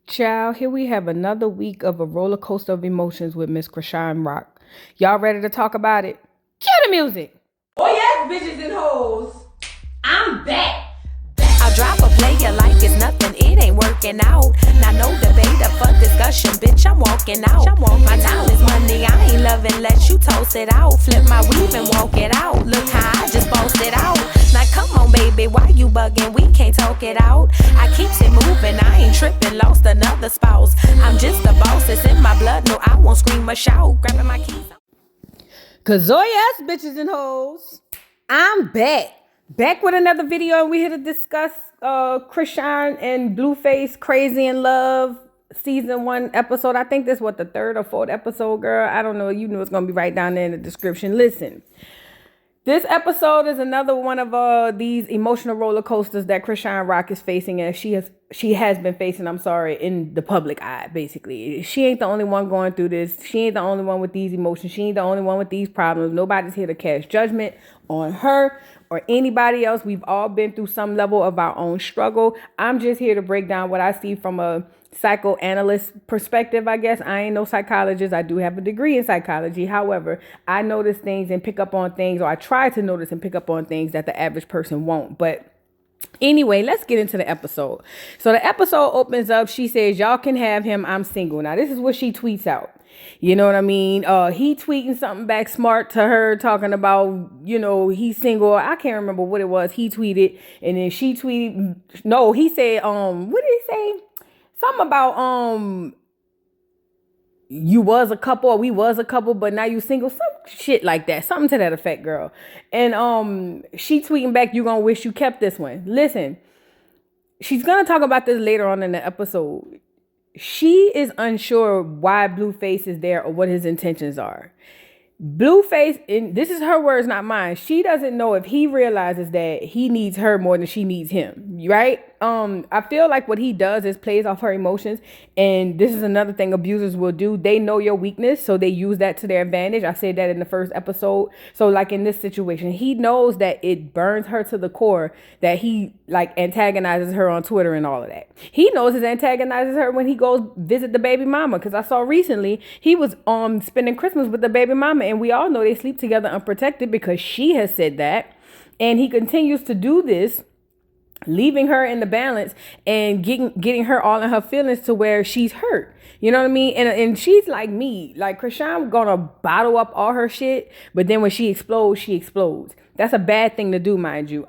Child, here we have another week of a roller coaster of emotions with Miss Chrisean Rock. Y'all ready to talk about it? Cue the music. Oh yes, bitches and hoes. I'm back. I drop a player like it's nothing, it ain't working out. Now no debate up for discussion, bitch, I'm walking out. My time is money, I ain't loving, let you toast it out. Flip my weave and walk it out, look how I just bossed it out. Now come on baby, why you bugging, we can't talk it out. I keeps it moving, I ain't tripping, lost another spouse. I'm just a boss, it's in my blood, no I won't scream or shout. Grabbing my keys. Cause oh yes, bitches and hoes, I'm back. Back with another video, and we here to discuss Chrisean and Blueface Crazy in Love season 1 episode. I think this was the 3rd or 4th episode, girl. I don't know. You know it's gonna be right down there in the description. Listen. This episode is another one of these emotional roller coasters that Chrisean Rock is facing, and she has been facing, in the public eye, basically. She ain't the only one going through this. She ain't the only one with these emotions. She ain't the only one with these problems. Nobody's here to cast judgment on her or anybody else. We've all been through some level of our own struggle. I'm just here to break down what I see from a psychoanalyst perspective, I guess. I ain't no psychologist. I do have a degree in psychology. However, I notice things and pick up on things, or I try to notice and pick up on things that the average person won't. But anyway, let's get into the episode. So the episode opens up. She says, y'all can have him. I'm single. Now, this is what she tweets out. You know what I mean? He tweeting something back smart to her, talking about, he's single. I can't remember what it was. He tweeted, and then she tweeted. No, he said, what did he say? Something about you was a couple, or we was a couple, but now you single. Some shit like that. Something to that effect, girl. And she tweeting back, you gonna wish you kept this one. Listen, she's gonna talk about this later on in the episode. She is unsure why Blueface is there or what his intentions are. Blueface, and this is her words, not mine. She doesn't know if he realizes that he needs her more than she needs him, right? I feel like what he does is plays off her emotions, and this is another thing abusers will do. They know your weakness, so they use that to their advantage. I said that in the first episode. So like in this situation, he knows that it burns her to the core that he like antagonizes her on Twitter and all of that. He knows it antagonizes her when he goes visit the baby mama, because I saw recently he was spending Christmas with the baby mama, and we all know they sleep together unprotected because she has said that, and he continues to do this, leaving her in the balance and getting her all in her feelings to where she's hurt. You know what I mean? And she's like me. Like, Chrisean gonna bottle up all her shit, but then when she explodes, she explodes. That's a bad thing to do, mind you.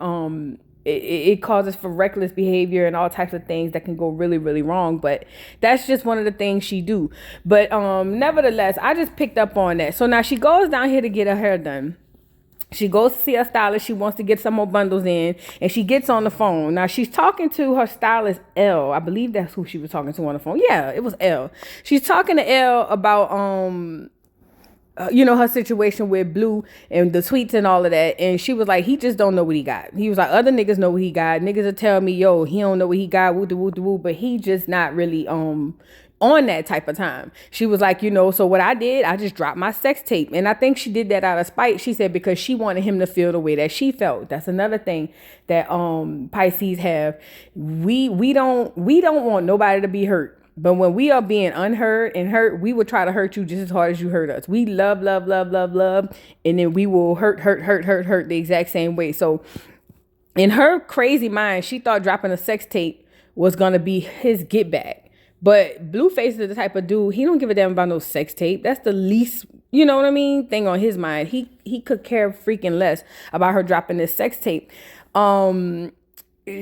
It causes for reckless behavior and all types of things that can go really, really wrong. But that's just one of the things she do. But nevertheless, I just picked up on that. So now she goes down here to get her hair done. She goes to see her stylist. She wants to get some more bundles in, and she gets on the phone. Now, she's talking to her stylist, L. I believe that's who she was talking to on the phone. Yeah, it was L. She's talking to L about, her situation with Blue and the tweets and all of that. And she was like, he just don't know what he got. He was like, other niggas know what he got. Niggas will tell me, yo, he don't know what he got, woo, but he just not really, on that type of time. She was like, so what I did, I just dropped my sex tape. And I think she did that out of spite. She said, because she wanted him to feel the way that she felt. That's another thing that Pisces have. We don't want nobody to be hurt. But when we are being unheard and hurt, we will try to hurt you just as hard as you hurt us. We love, and then we will hurt the exact same way. So in her crazy mind, she thought dropping a sex tape was gonna be his get back. But Blueface is the type of dude, he don't give a damn about no sex tape. That's the least, thing on his mind. He could care freaking less about her dropping this sex tape.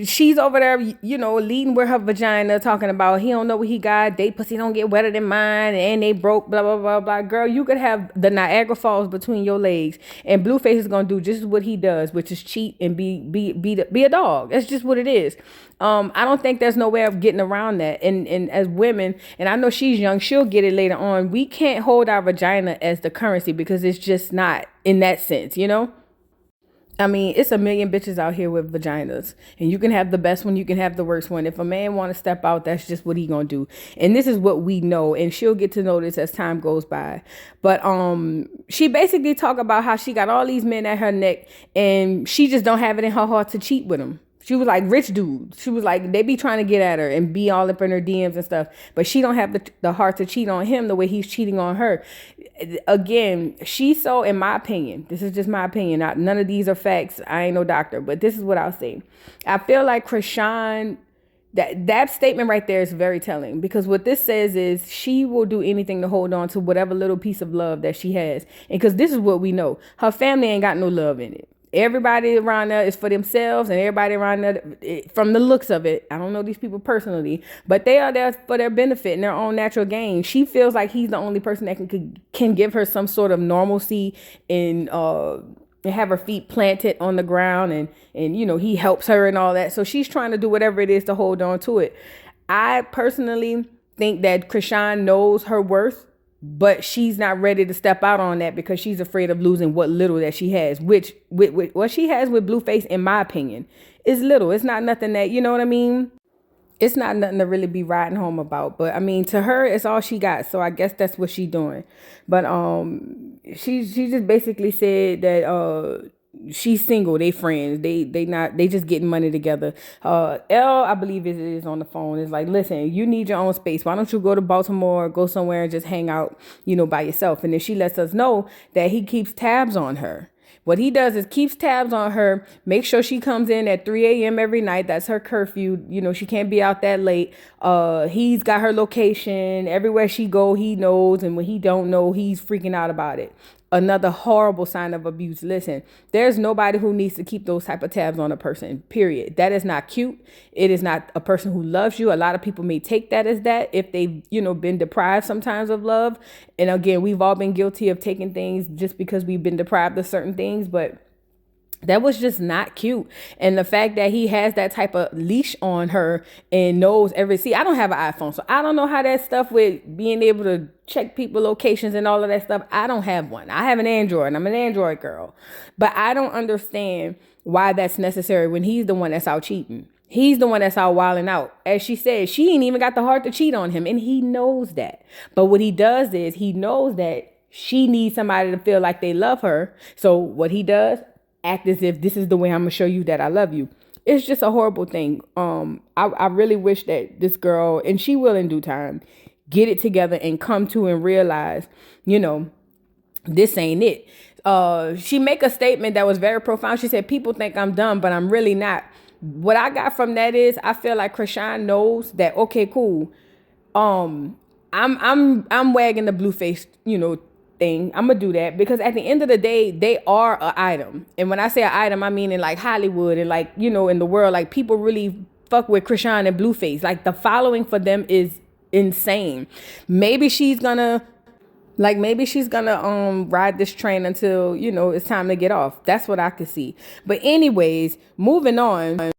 She's over there, leading with her vagina, talking about he don't know what he got. They pussy don't get wetter than mine, and they broke, blah, blah, blah, blah. Girl, you could have the Niagara Falls between your legs, and Blueface is gonna do just what he does, which is cheat and be a dog. That's just what it is. I don't think there's no way of getting around that. And as women, and I know she's young, she'll get it later on. We can't hold our vagina as the currency because it's just not in that sense, I mean, it's a million bitches out here with vaginas, and you can have the best one, you can have the worst one. If a man want to step out, that's just what he gonna do. And this is what we know, and she'll get to know this as time goes by. But she basically talk about how she got all these men at her neck, and she just don't have it in her heart to cheat with them. She was like rich dudes. She was like, they be trying to get at her and be all up in her DMs and stuff. But she don't have the heart to cheat on him the way he's cheating on her. Again, she's so, in my opinion, this is just my opinion. None of these are facts. I ain't no doctor, but this is what I'll say. I feel like Chrisean, that statement right there is very telling, because what this says is she will do anything to hold on to whatever little piece of love that she has. And because this is what we know, her family ain't got no love in it. Everybody around there is for themselves, and everybody around there, from the looks of it, I don't know these people personally, but they are there for their benefit and their own natural gain. She feels like he's the only person that can give her some sort of normalcy and have her feet planted on the ground, and he helps her and all that. So she's trying to do whatever it is to hold on to it. I personally think that Chrisean knows her worth, but she's not ready to step out on that because she's afraid of losing what little that she has, which what she has with Blueface, in my opinion, is little. It's not nothing that, you know what I mean? It's not nothing to really be riding home about. But I mean, to her, it's all she got. So I guess that's what she's doing. But she just basically said that she's single, they friends, they just getting money together. L, I believe is on the phone, is like, listen, you need your own space. Why don't you go to Baltimore, go somewhere and just hang out, by yourself? And then she lets us know that he keeps tabs on her. What he does is keeps tabs on her, make sure she comes in at 3 a.m. every night. That's her curfew. She can't be out that late. He's got her location. Everywhere she go, he knows. And when he don't know, he's freaking out about it. Another horrible sign of abuse. Listen, there's nobody who needs to keep those type of tabs on a person, period. That is not cute. It is not a person who loves you. A lot of people may take that as that if they've, been deprived sometimes of love. And again, we've all been guilty of taking things just because we've been deprived of certain things, but that was just not cute. And the fact that he has that type of leash on her and knows see, I don't have an iPhone, so I don't know how that stuff with being able to check people locations and all of that stuff. I don't have one. I have an Android and I'm an Android girl, but I don't understand why that's necessary when he's the one that's out cheating. He's the one that's out wilding out. As she said, she ain't even got the heart to cheat on him, and he knows that. But what he does is he knows that she needs somebody to feel like they love her. So what he does, act as if this is the way I'm gonna show you that I love you. It's just a horrible thing. I really wish that this girl, and she will in due time, get it together and come to and realize, this ain't it. She make a statement that was very profound. She said, people think I'm dumb, but I'm really not. What I got from that is I feel like Chrisean knows that, okay, cool. I'm wagging the Blueface, thing. I'm gonna do that because at the end of the day, they are an item. And when I say an item, I mean in like Hollywood and like, in the world, like people really fuck with Chrisean and Blueface. Like the following for them is insane. Maybe she's gonna ride this train until, it's time to get off. That's what I could see. But anyways, moving on.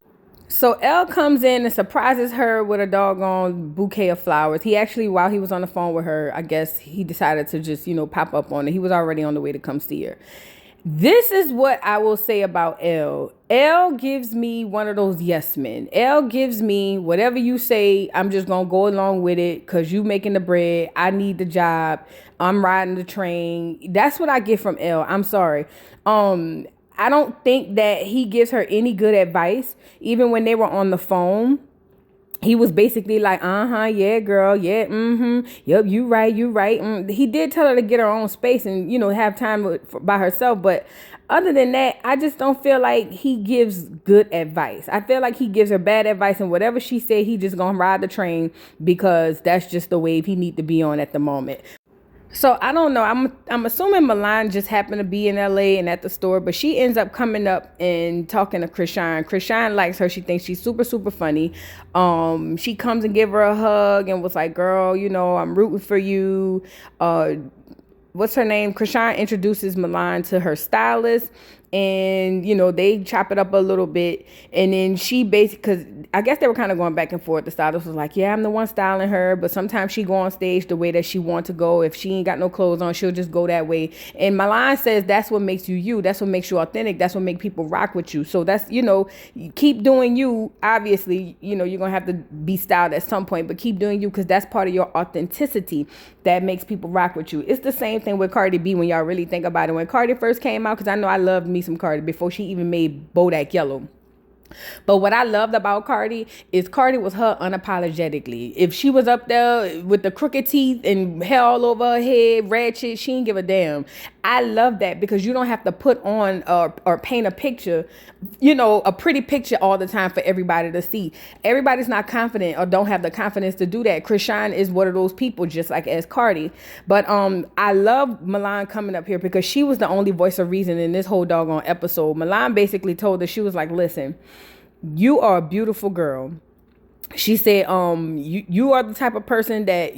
So Elle comes in and surprises her with a doggone bouquet of flowers. He actually, while he was on the phone with her, I guess he decided to just, pop up on it. He was already on the way to come see her. This is what I will say about Elle. Elle gives me one of those yes men. Elle gives me whatever you say, I'm just going to go along with it because you making the bread. I need the job. I'm riding the train. That's what I get from Elle. I'm sorry. I don't think that he gives her any good advice. Even when they were on the phone, he was basically like, yeah, girl, yeah, yep, you right. He did tell her to get her own space and, have time by herself. But other than that, I just don't feel like he gives good advice. I feel like he gives her bad advice, and whatever she said, he just gonna ride the train because that's just the wave he need to be on at the moment. So I don't know. I'm assuming Milan just happened to be in LA and at the store, but she ends up coming up and talking to Chrisean. Chrisean likes her. She thinks she's super, super funny. She comes and give her a hug and was like, girl, I'm rooting for you. What's her name? Chrisean introduces Milan to her stylist. And, they chop it up a little bit. And then she basically, because I guess they were kind of going back and forth. The stylist was like, yeah, I'm the one styling her. But sometimes she go on stage the way that she wants to go. If she ain't got no clothes on, she'll just go that way. And Milan says that's what makes you you. That's what makes you authentic. That's what makes people rock with you. So that's, keep doing you. Obviously, you're going to have to be styled at some point. But keep doing you because that's part of your authenticity that makes people rock with you. It's the same thing with Cardi B when y'all really think about it. When Cardi first came out, because I know I loved me some Cardi before she even made Bodak Yellow. But what I loved about Cardi is Cardi was her unapologetically. If she was up there with the crooked teeth and hair all over her head, ratchet, she didn't give a damn. I love that because you don't have to put on or paint a picture, a pretty picture all the time for everybody to see. Everybody's not confident or don't have the confidence to do that. Chrisean is one of those people, just like as Cardi. But I love Milan coming up here because she was the only voice of reason in this whole doggone episode. Milan basically told her, she was like, listen, you are a beautiful girl. She said, you are the type of person that,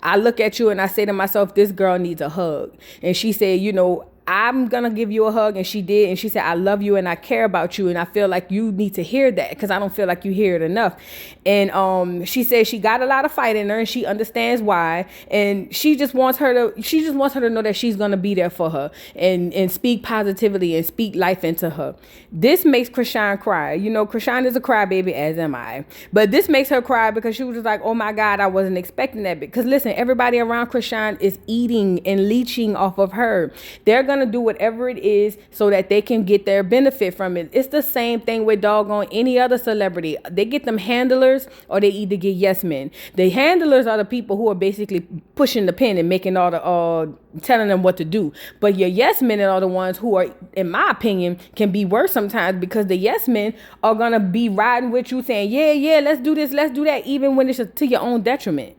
I look at you and I say to myself, this girl needs a hug. And she said, I'm going to give you a hug. And she did. And she said, I love you and I care about you. And I feel like you need to hear that because I don't feel like you hear it enough. And she said she got a lot of fight in her and she understands why. And she just wants her to know that she's going to be there for her and speak positively and speak life into her. This makes Chrisean cry. Chrisean is a crybaby, as am I. But this makes her cry because she was just like, oh my God, I wasn't expecting that. Because listen, everybody around Chrisean is eating and leeching off of her. They're going to do whatever it is so that they can get their benefit from it. It's the same thing with doggone any other celebrity. They get them handlers or they either get yes men. The handlers are the people who are basically pushing the pen and making all the telling them what to do. But your yes men are the ones who are, in my opinion, can be worse sometimes because the yes men are gonna be riding with you saying, yeah, let's do this, let's do that, even when it's to your own detriment.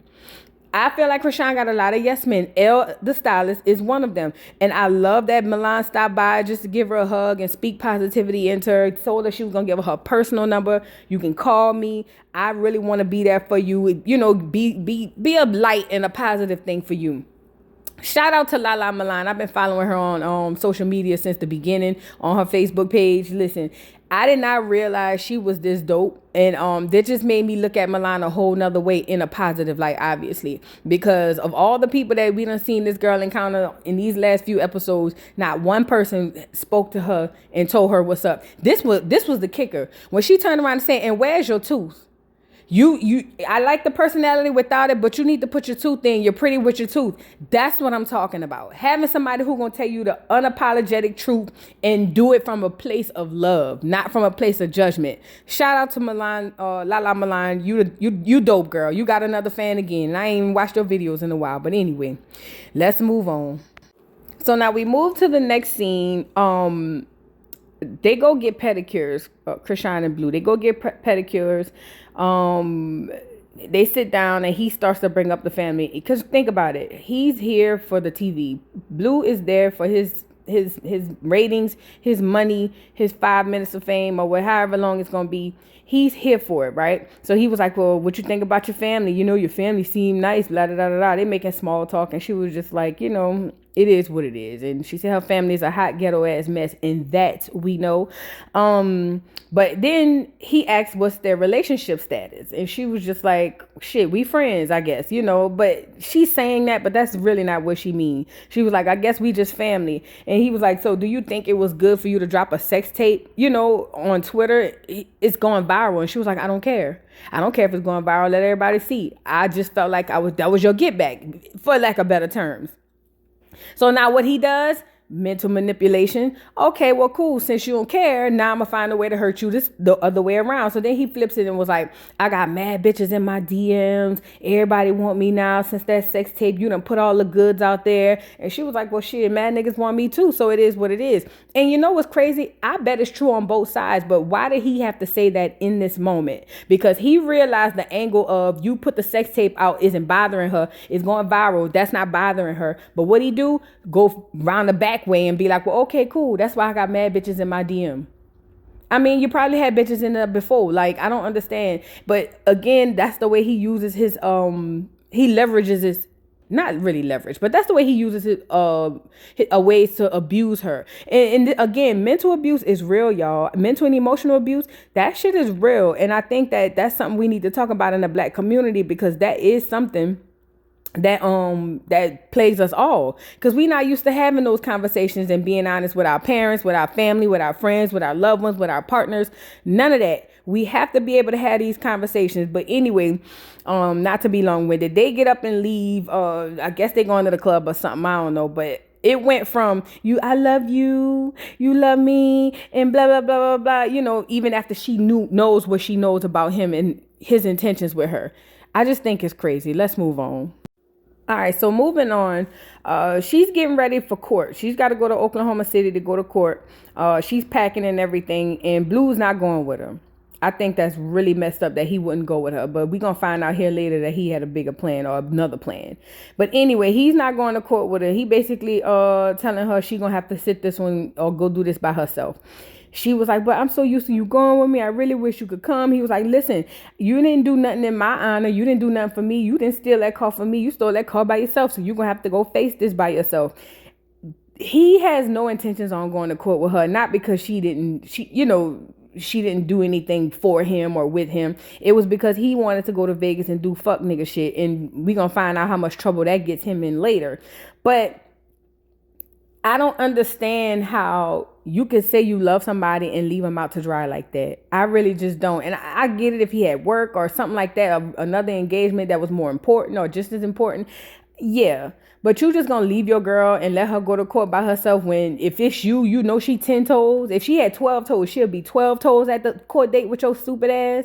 I feel like Chrisean got a lot of yes men. Elle, the stylist, is one of them. And I love that Milan stopped by just to give her a hug and speak positivity into her. Told her she was going to give her personal number. You can call me. I really want to be there for you. Be a light and a positive thing for you. Shout out to Lala Milan. I've been following her on social media since the beginning on her Facebook page. Listen, I did not realize she was this dope. And that just made me look at Milan a whole nother way in a positive light, obviously. Because of all the people that we done seen this girl encounter in these last few episodes, not one person spoke to her and told her what's up. This was the kicker. When she turned around and said, and where's your tooth? I like the personality without it, but you need to put your tooth in. You're pretty with your tooth. That's what I'm talking about. Having somebody who's going to tell you the unapologetic truth and do it from a place of love, not from a place of judgment. Shout out to Milan, Lala Milan. You dope, girl. You got another fan again. And I ain't even watched your videos in a while. But anyway, let's move on. So now we move to the next scene. They go get pedicures, Chrisean and Blue. They go get pedicures. They sit down and he starts to bring up the family. Because think about it. He's here for the TV. Blue is there for his ratings, his money, his 5 minutes of fame or however long it's going to be. He's here for it, right? So he was like, well, what you think about your family? Your family seem nice, blah, blah, blah, blah. They making small talk. And she was just like, it is what it is. And she said her family is a hot ghetto ass mess. And that we know. But then he asked what's their relationship status. And she was just like, shit, we friends, I guess, But she's saying that, but that's really not what she mean. She was like, I guess we just family. And he was like, so do you think it was good for you to drop a sex tape, on Twitter? It's going viral. And she was like, I don't care. I don't care if it's going viral. Let everybody see. I just felt like that was your get back, for lack of better terms. So now what he does, mental manipulation. Okay, well, cool. Since you don't care, now I'm gonna find a way to hurt you the other way around. So then he flips it and was like, I got mad bitches in my DMs. Everybody want me now since that sex tape. You done put all the goods out there. And she was like, well, shit, mad niggas want me too. So it is what it is. And you know what's crazy? I bet it's true on both sides. But why did he have to say that in this moment? Because he realized the angle of you put the sex tape out isn't bothering her. It's going viral. That's not bothering her. But what he do? Go round the back way and be like, well, okay, cool. That's why I got mad bitches in my DM. I mean, you probably had bitches in there before. Like, I don't understand. But again, that's the way he uses his, he leverages his, not really leverage, but that's the way he uses it, ways to abuse her. And again, mental abuse is real, y'all. Mental and emotional abuse, that shit is real. And I think that that's something we need to talk about in the Black community, because that is something that plagues us all, because we not used to having those conversations and being honest with our parents, with our family, with our friends, with our loved ones, with our partners. None of that. We have to be able to have these conversations. But anyway, not to be long-winded, they get up and leave. I guess they going to the club or something. I don't know. But It went from I love you, you love me, and blah blah blah blah blah. You know, even after she knows what she knows about him and his intentions with her. I just think it's crazy. Let's move on. All right, so moving on, she's getting ready for court. She's got to go to Oklahoma City to go to court. She's packing and everything, and Blue's not going with her. I think that's really messed up that he wouldn't go with her, but we're going to find out here later that he had a bigger plan or another plan. But anyway, he's not going to court with her. He basically telling her she going to have to sit this one or go do this by herself. She was like, but I'm so used to you going with me. I really wish you could come. He was like, listen, you didn't do nothing in my honor. You didn't do nothing for me. You didn't steal that car from me. You stole that car by yourself. So you're going to have to go face this by yourself. He has no intentions on going to court with her. Not because she didn't do anything for him or with him. It was because he wanted to go to Vegas and do fuck nigga shit. And we going to find out how much trouble that gets him in later. But I don't understand how you could say you love somebody and leave them out to dry like that. I really just don't. And I get it if he had work or something like that, or another engagement that was more important or just as important. Yeah. But you just gonna leave your girl and let her go to court by herself when, if it's you know she 10 toes. If she had 12 toes, she'll be 12 toes at the court date with your stupid ass.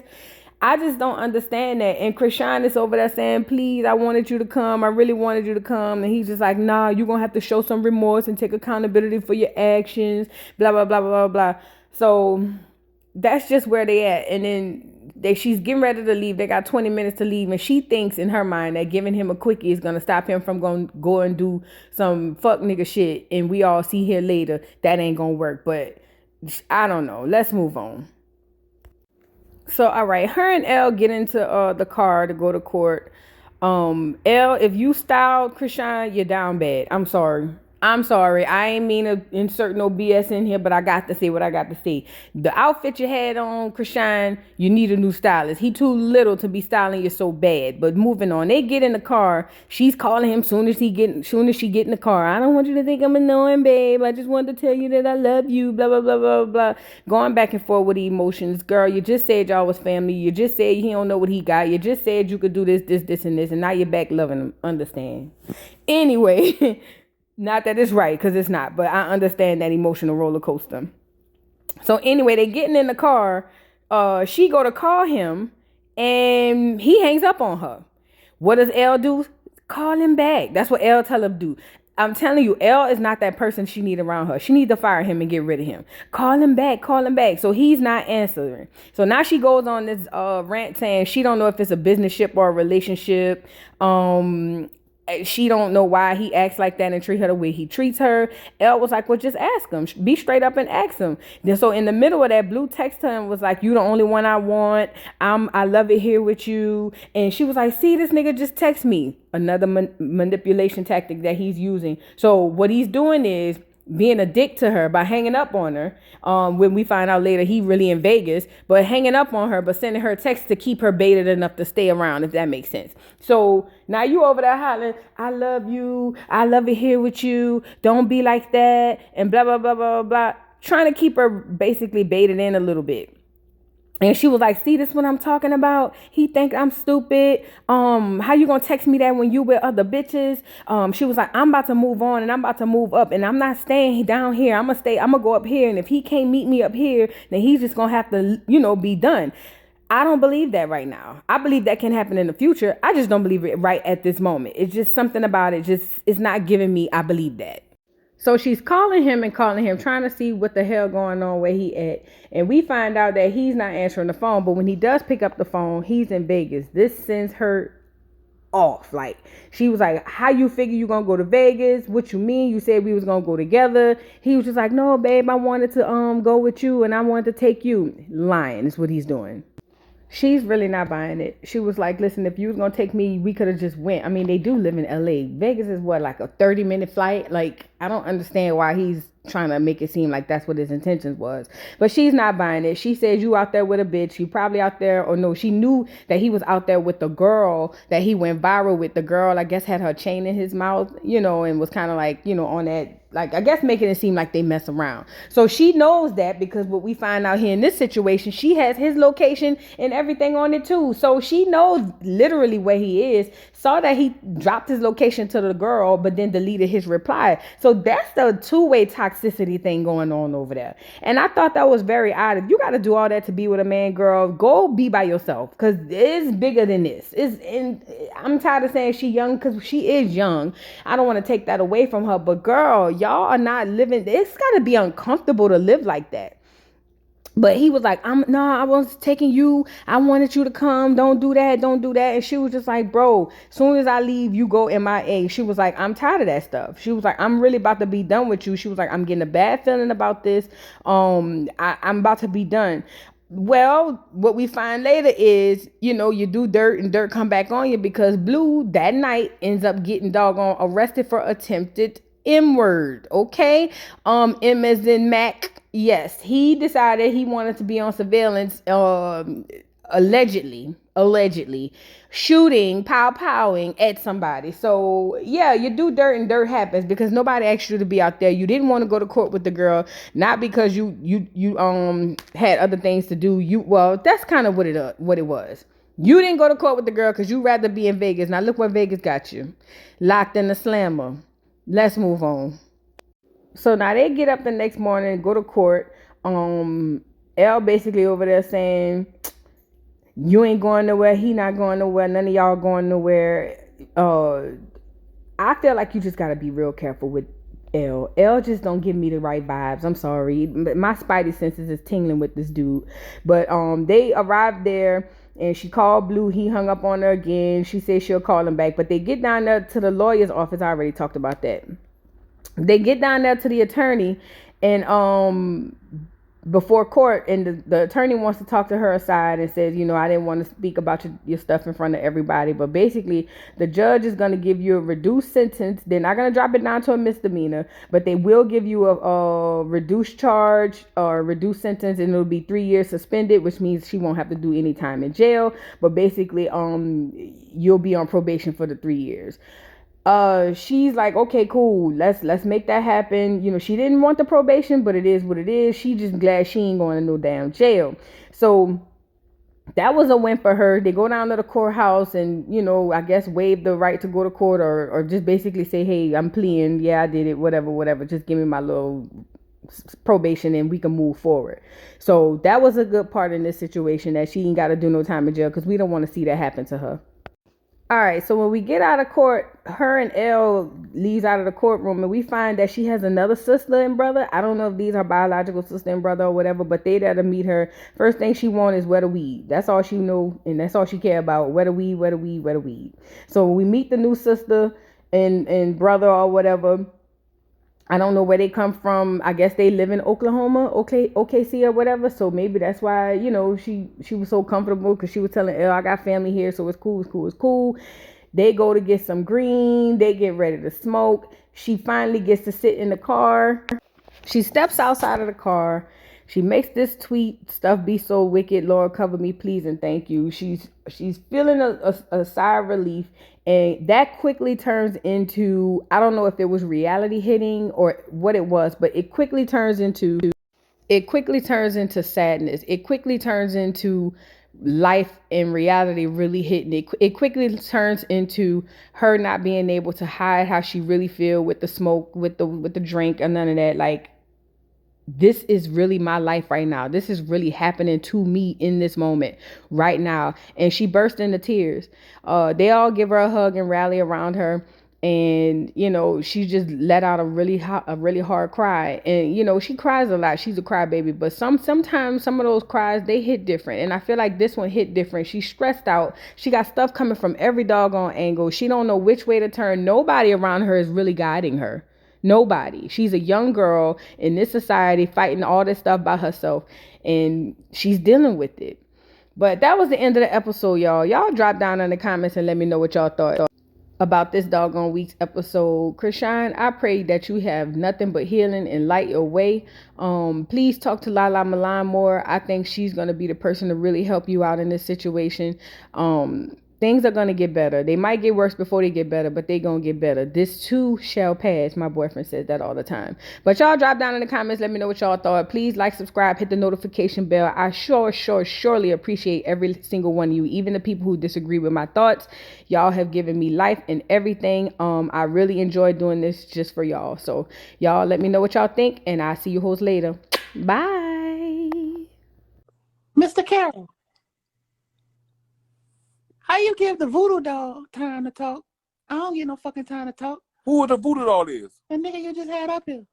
I just don't understand that. And Chrisean is over there saying, please, I wanted you to come. I really wanted you to come. And he's just like, nah, you're going to have to show some remorse and take accountability for your actions, blah, blah, blah, blah, blah. So that's just where they at. And then she's getting ready to leave. They got 20 minutes to leave. And she thinks in her mind that giving him a quickie is going to stop him from going to go and do some fuck nigga shit. And we all see here later that ain't going to work. But I don't know. Let's move on. So, all right, her and Elle get into the car to go to court. Elle, if you styled Chrisean, you're down bad. I'm sorry. I ain't mean to insert no BS in here, but I got to say what I got to say. The outfit you had on, Chrisean, you need a new stylist. He too little to be styling you so bad. But moving on, they get in the car. She's calling him soon as she get in the car. I don't want you to think I'm annoying, babe. I just wanted to tell you that I love you. Blah blah blah blah blah. Going back and forth with the emotions, girl. You just said y'all was family. You just said he don't know what he got. You just said you could do this, and this, and now you're back loving him. Understand? Anyway. Not that it's right, because it's not, but I understand that emotional roller coaster. So anyway, they getting in the car. She go to call him, and he hangs up on her. What does Elle do? Call him back. That's what Elle tell him to do. I'm telling you, Elle is not that person she need around her. She need to fire him and get rid of him. Call him back. So he's not answering. So now she goes on this rant saying she don't know if it's a business ship or a relationship. She don't know why he acts like that and treat her the way he treats her. Elle was like, well, just ask him. Be straight up and ask him. Then so in the middle of that, Blue texted her and was like, you the only one I want. I love it here with you. And she was like, see, this nigga just text me. Another manipulation tactic that he's using. So what he's doing is being a dick to her by hanging up on her. When we find out later he really in Vegas, but hanging up on her, but sending her text to keep her baited enough to stay around, if that makes sense. So now you over there hollering, I love you. I love it here with you. Don't be like that. And blah, blah, blah, blah, blah. Trying to keep her basically baited in a little bit. And she was like, see, this is what I'm talking about. He think I'm stupid. How you gonna text me that when you with other bitches? She was like, I'm about to move on and I'm about to move up and I'm not staying down here. I'm gonna go up here. And if he can't meet me up here, then he's just gonna have to, be done. I don't believe that right now. I believe that can happen in the future. I just don't believe it right at this moment. It's just something about it. It's not giving me, I believe that. So she's calling him, trying to see what the hell going on, where he at. And we find out that he's not answering the phone. But when he does pick up the phone, he's in Vegas. This sends her off. Like, she was like, how you figure you gonna go to Vegas? What you mean? You said we was gonna go together. He was just like, no, babe, I wanted to go with you and I wanted to take you. Lying is what he's doing. She's really not buying it. She was like, listen, if you was going to take me, we could have just went. I mean, they do live in LA. Vegas is what, like a 30-minute flight? Like, I don't understand why he's trying to make it seem like that's what his intentions was. But she's not buying it. She says, you out there with a bitch. You probably out there, or no, she knew that he was out there with the girl that he went viral with. The girl, I guess, had her chain in his mouth, and was kind of like, on that, like, I guess making it seem like they mess around. So she knows that, because what we find out here in this situation, she has his location and everything on it too. So she knows literally where he is. saw that he dropped his location to the girl, but then deleted his reply. So that's the two-way toxicity thing going on over there. And I thought that was very odd. If you got to do all that to be with a man, girl, go be by yourself, because it's bigger than this. I'm tired of saying she young, because she is young. I don't want to take that away from her, but girl, y'all are not living. It's got to be uncomfortable to live like that. But he was like, I was taking you. I wanted you to come. Don't do that. Don't do that. And she was just like, bro, as soon as I leave, you go MIA. She was like, I'm tired of that stuff. She was like, I'm really about to be done with you. She was like, I'm getting a bad feeling about this. I'm about to be done. Well, what we find later is, you do dirt and dirt come back on you, because Blue that night ends up getting doggone arrested for attempted M-word. Okay. M as in Mac. Yes, he decided he wanted to be on surveillance, allegedly shooting, powing at somebody. So yeah, you do dirt and dirt happens, because nobody asked you to be out there. You didn't want to go to court with the girl, not because you had other things to do. Well, that's kind of what it was. You didn't go to court with the girl because you rather be in Vegas. Now look where Vegas got you, locked in the slammer. Let's move on. So now they get up the next morning, go to court. L basically over there saying, you ain't going nowhere, he not going nowhere, none of y'all going nowhere. I feel like you just gotta be real careful with L. L just don't give me the right vibes. I'm sorry. My spidey senses is tingling with this dude. But they arrived there, and she called Blue. He hung up on her again. She said she'll call him back. But they get down there to the lawyer's office. I already talked about that. They get down there to the attorney, and before court, and the attorney wants to talk to her aside and says, I didn't want to speak about your stuff in front of everybody, but basically the judge is going to give you a reduced sentence. They're not going to drop it down to a misdemeanor, but they will give you a reduced charge or a reduced sentence, and it'll be 3 years suspended, which means she won't have to do any time in jail, but basically you'll be on probation for the 3 years. She's like, okay, cool, let's make that happen. She didn't want the probation, but it is what it is. She just glad she ain't going to no damn jail. So that was a win for her. They go down to the courthouse and, I guess waive the right to go to court, or just basically say, hey, I'm pleading. Yeah, I did it. Whatever. Just give me my little probation and we can move forward. So that was a good part in this situation, that she ain't got to do no time in jail, because we don't want to see that happen to her. All right, so when we get out of court, her and Elle leaves out of the courtroom, and we find that she has another sister and brother. I don't know if these are biological sister and brother or whatever, but they there to meet her. First thing she wants is where the weed. That's all she know, and that's all she care about. Where the weed. So we meet the new sister and brother or whatever. I don't know where they come from. I guess they live in Oklahoma, OKC or whatever. So maybe that's why, she was so comfortable, because she was telling Elle, I got family here, so it's cool. They go to get some green. They get ready to smoke. She finally gets to sit in the car. She steps outside of the car. She makes this tweet, stuff be so wicked, Lord, cover me, please, and thank you. She's feeling a sigh of relief, and that quickly turns into, I don't know if it was reality hitting or what it was, but it quickly turns into sadness. It quickly turns into life and reality really hitting. It quickly turns into her not being able to hide how she really feel with the smoke, with the drink, and none of that. Like, this is really my life right now. This is really happening to me in this moment right now. And she burst into tears. They all give her a hug and rally around her. And, she just let out a really hard cry. And, she cries a lot. She's a crybaby. But sometimes some of those cries, they hit different. And I feel like this one hit different. She's stressed out. She got stuff coming from every doggone angle. She don't know which way to turn. Nobody around her is really guiding her. Nobody. She's a young girl in this society fighting all this stuff by herself, and she's dealing with it. But that was the end of the episode, y'all. Y'all drop down in the comments and let me know what y'all thought about this doggone week's episode. Chrisean, I pray that you have nothing but healing and light your way. Please talk to Milan more. I think she's going to be the person to really help you out in this situation. Things are going to get better. They might get worse before they get better, but they going to get better. This too shall pass. My boyfriend says that all the time. But y'all drop down in the comments. Let me know what y'all thought. Please like, subscribe, hit the notification bell. I surely appreciate every single one of you, even the people who disagree with my thoughts. Y'all have given me life and everything. I really enjoy doing this just for y'all. So y'all let me know what y'all think, and I'll see you hoes later. Bye. Mr. Carroll, how you give the voodoo dog time to talk? I don't get no fucking time to talk. Who the voodoo doll is? The nigga you just had up here.